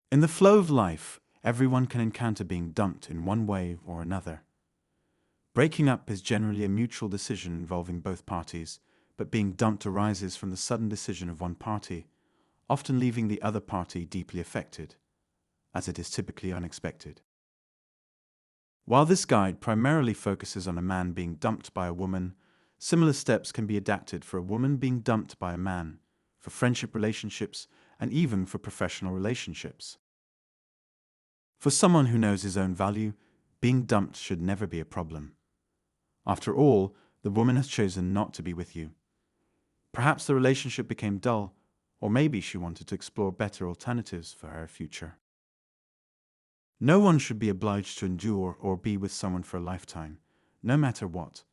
In the flow of life, everyone can encounter being dumped in one way or another. Breaking up is generally a mutual decision involving both parties, but being dumped arises from the sudden decision of one party, often leaving the other party deeply affected, as it is typically unexpected. While this guide primarily focuses on a man being dumped by a woman, similar steps can be adapted for a woman being dumped by a man, for friendship relationships, and even for professional relationships. For someone who knows his own value, being dumped should never be a problem. After all, the woman has chosen not to be with you. Perhaps the relationship became dull, or maybe she wanted to explore better alternatives for her future. No one should be obliged to endure or be with someone for a lifetime, no matter what.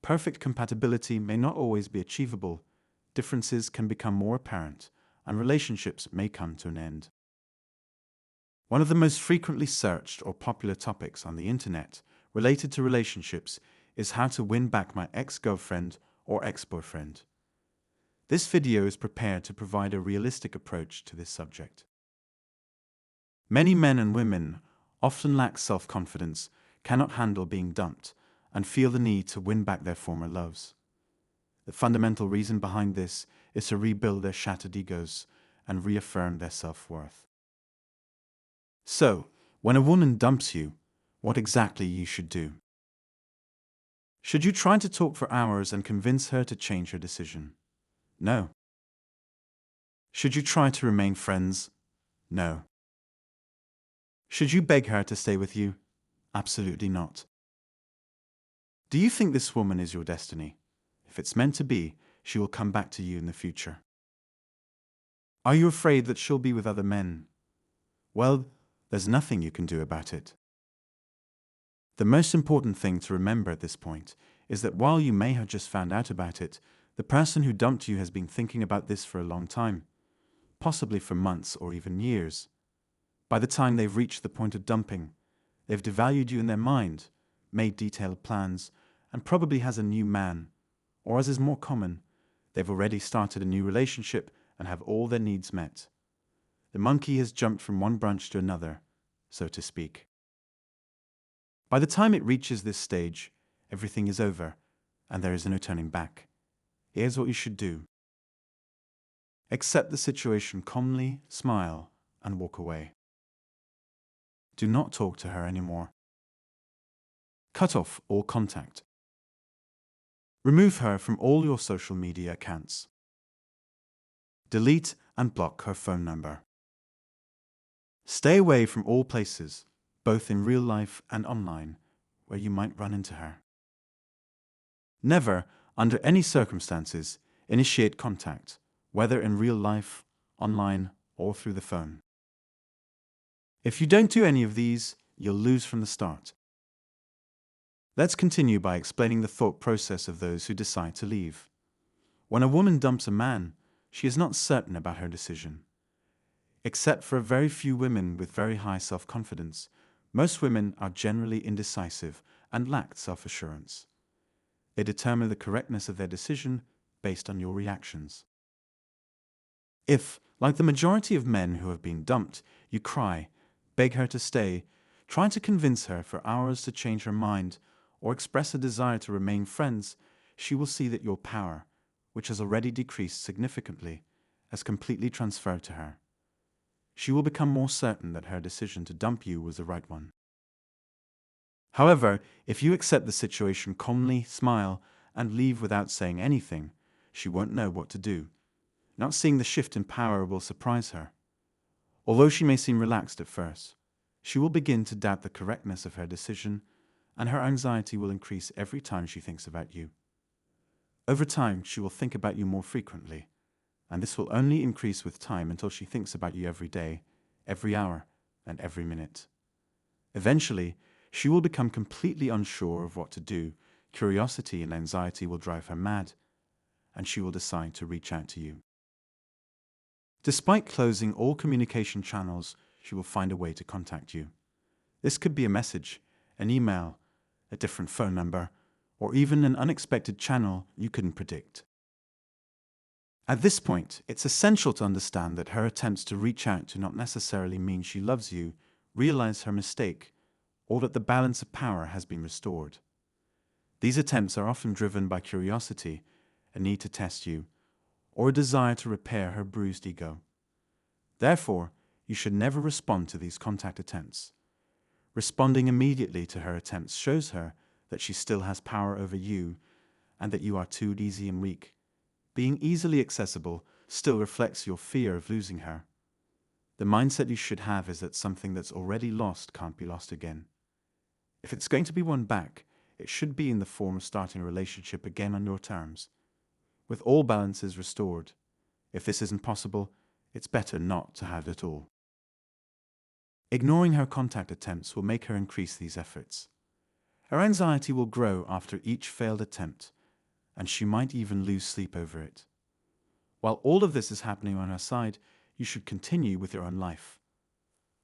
Perfect compatibility may not always be achievable, differences can become more apparent, and relationships may come to an end. One of the most frequently searched or popular topics on the internet related to relationships is how to win back my ex-girlfriend or ex-boyfriend. This video is prepared to provide a realistic approach to this subject. Many men and women often lack self-confidence, cannot handle being dumped, and feel the need to win back their former loves. The fundamental reason behind this is to rebuild their shattered egos and reaffirm their self-worth. So, when a woman dumps you, what exactly you should do? Should you try to talk for hours and convince her to change her decision? No. Should you try to remain friends? No. Should you beg her to stay with you? Absolutely not. Do you think this woman is your destiny? If it's meant to be, she will come back to you in the future. Are you afraid that she'll be with other men? Well, there's nothing you can do about it. The most important thing to remember at this point is that while you may have just found out about it, the person who dumped you has been thinking about this for a long time, possibly for months or even years. By the time they've reached the point of dumping, they've devalued you in their mind, made detailed plans, and probably has a new man, or as is more common, they've already started a new relationship and have all their needs met. The monkey has jumped from one branch to another, so to speak. By the time it reaches this stage, everything is over, and there is no turning back. Here's what you should do. Accept the situation calmly, smile, and walk away. Do not talk to her anymore. Cut off all contact. Remove her from all your social media accounts. Delete and block her phone number. Stay away from all places, both in real life and online, where you might run into her. Never, under any circumstances, initiate contact, whether in real life, online, or through the phone. If you don't do any of these, you'll lose from the start. Let's continue by explaining the thought process of those who decide to leave. When a woman dumps a man, she is not certain about her decision. Except for a very few women with very high self-confidence, most women are generally indecisive and lack self-assurance. They determine the correctness of their decision based on your reactions. If, like the majority of men who have been dumped, you cry, beg her to stay, try to convince her for hours to change her mind, or express a desire to remain friends, she will see that your power, which has already decreased significantly, has completely transferred to her. She will become more certain that her decision to dump you was the right one. However, if you accept the situation calmly, smile, and leave without saying anything, she won't know what to do. Not seeing the shift in power will surprise her. Although she may seem relaxed at first, she will begin to doubt the correctness of her decision, and her anxiety will increase every time she thinks about you. Over time, she will think about you more frequently, and this will only increase with time until she thinks about you every day, every hour, and every minute. Eventually, she will become completely unsure of what to do, curiosity and anxiety will drive her mad, and she will decide to reach out to you. Despite closing all communication channels, she will find a way to contact you. This could be a message, an email, a different phone number, or even an unexpected channel you couldn't predict. At this point, it's essential to understand that her attempts to reach out do not necessarily mean she loves you, realize her mistake, or that the balance of power has been restored. These attempts are often driven by curiosity, a need to test you, or a desire to repair her bruised ego. Therefore, you should never respond to these contact attempts. Responding immediately to her attempts shows her that she still has power over you and that you are too easy and weak. Being easily accessible still reflects your fear of losing her. The mindset you should have is that something that's already lost can't be lost again. If it's going to be won back, it should be in the form of starting a relationship again on your terms, with all balances restored. If this isn't possible, it's better not to have it all. Ignoring her contact attempts will make her increase these efforts. Her anxiety will grow after each failed attempt, and she might even lose sleep over it. While all of this is happening on her side, you should continue with your own life.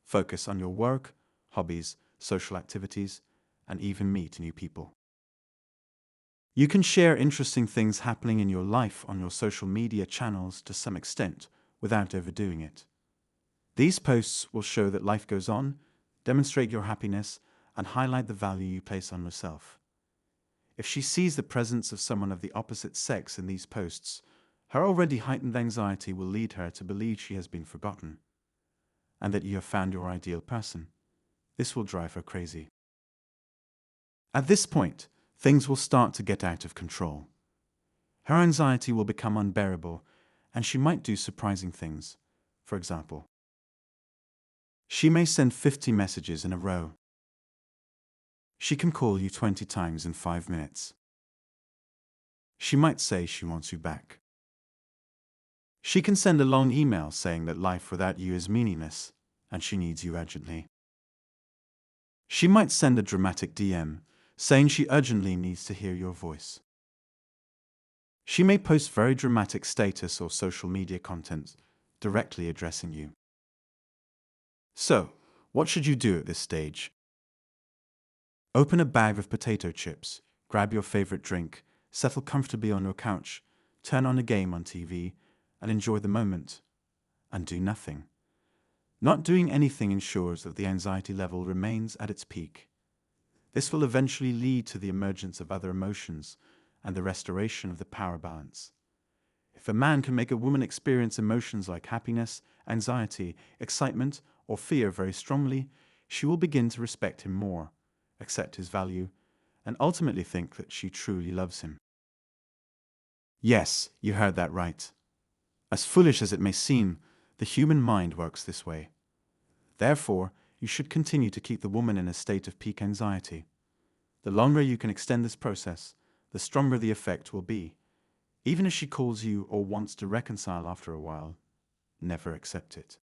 Focus on your work, hobbies, social activities, and even meet new people. You can share interesting things happening in your life on your social media channels to some extent without overdoing it. These posts will show that life goes on, demonstrate your happiness, and highlight the value you place on yourself. If she sees the presence of someone of the opposite sex in these posts, her already heightened anxiety will lead her to believe she has been forgotten, and that you have found your ideal person. This will drive her crazy. At this point, things will start to get out of control. Her anxiety will become unbearable, and she might do surprising things. For example, she may send 50 messages in a row. She can call you 20 times in 5 minutes. She might say she wants you back. She can send a long email saying that life without you is meaningless and she needs you urgently. She might send a dramatic DM saying she urgently needs to hear your voice. She may post very dramatic status or social media content directly addressing you. So, what should you do at this stage? Open a bag of potato chips, grab your favorite drink, settle comfortably on your couch, turn on a game on TV, and enjoy the moment. And do nothing. Not doing anything ensures that the anxiety level remains at its peak. This will eventually lead to the emergence of other emotions and the restoration of the power balance. If a man can make a woman experience emotions like happiness, anxiety, excitement, or fear very strongly, she will begin to respect him more, accept his value, and ultimately think that she truly loves him. Yes, you heard that right. As foolish as it may seem, the human mind works this way. Therefore, you should continue to keep the woman in a state of peak anxiety. The longer you can extend this process, the stronger the effect will be. Even if she calls you or wants to reconcile after a while, never accept it.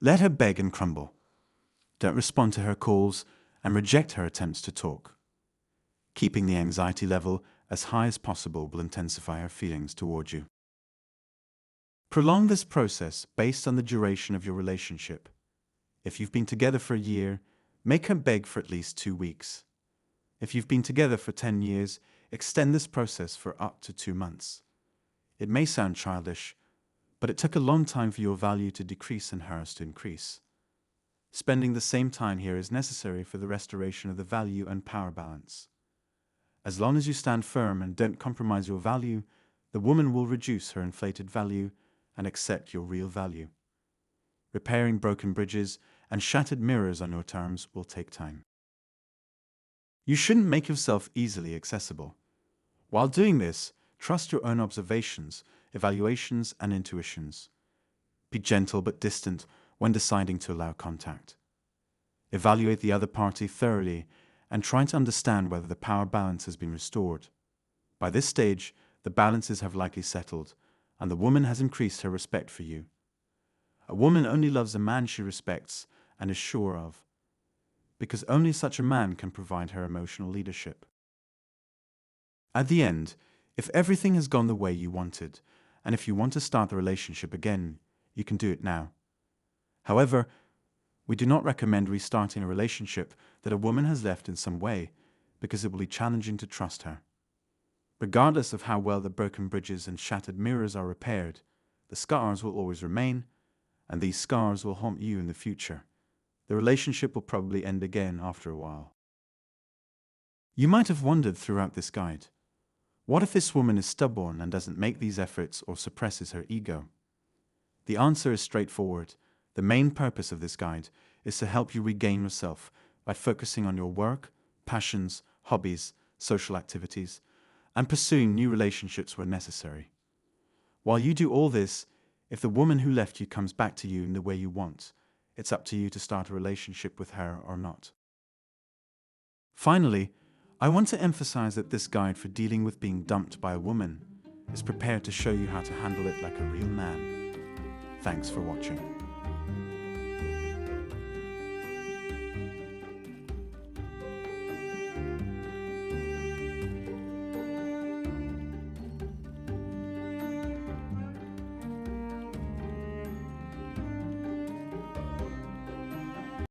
Let her beg and crumble. Don't respond to her calls and reject her attempts to talk. Keeping the anxiety level as high as possible will intensify her feelings toward you. Prolong this process based on the duration of your relationship. If you've been together for a year, make her beg for at least 2 weeks. If you've been together for 10 years, extend this process for up to 2 months. It may sound childish, but it took a long time for your value to decrease and hers to increase. Spending the same time here is necessary for the restoration of the value and power balance. As long as you stand firm and don't compromise your value, the woman will reduce her inflated value and accept your real value. Repairing broken bridges and shattered mirrors on your terms will take time. You shouldn't make yourself easily accessible. While doing this, trust your own observations, evaluations, and intuitions. Be gentle but distant when deciding to allow contact. Evaluate the other party thoroughly and try to understand whether the power balance has been restored. By this stage, the balances have likely settled, and the woman has increased her respect for you. A woman only loves a man she respects and is sure of, because only such a man can provide her emotional leadership. At the end, if everything has gone the way you wanted, and if you want to start the relationship again, you can do it now. However, we do not recommend restarting a relationship that a woman has left in some way, because it will be challenging to trust her. Regardless of how well the broken bridges and shattered mirrors are repaired, the scars will always remain, and these scars will haunt you in the future. The relationship will probably end again after a while. You might have wondered throughout this guide, what if this woman is stubborn and doesn't make these efforts or suppresses her ego? The answer is straightforward. The main purpose of this guide is to help you regain yourself by focusing on your work, passions, hobbies, social activities, and pursuing new relationships where necessary. While you do all this, if the woman who left you comes back to you in the way you want, it's up to you to start a relationship with her or not. Finally, I want to emphasize that this guide for dealing with being dumped by a woman is prepared to show you how to handle it like a real man. Thanks for watching.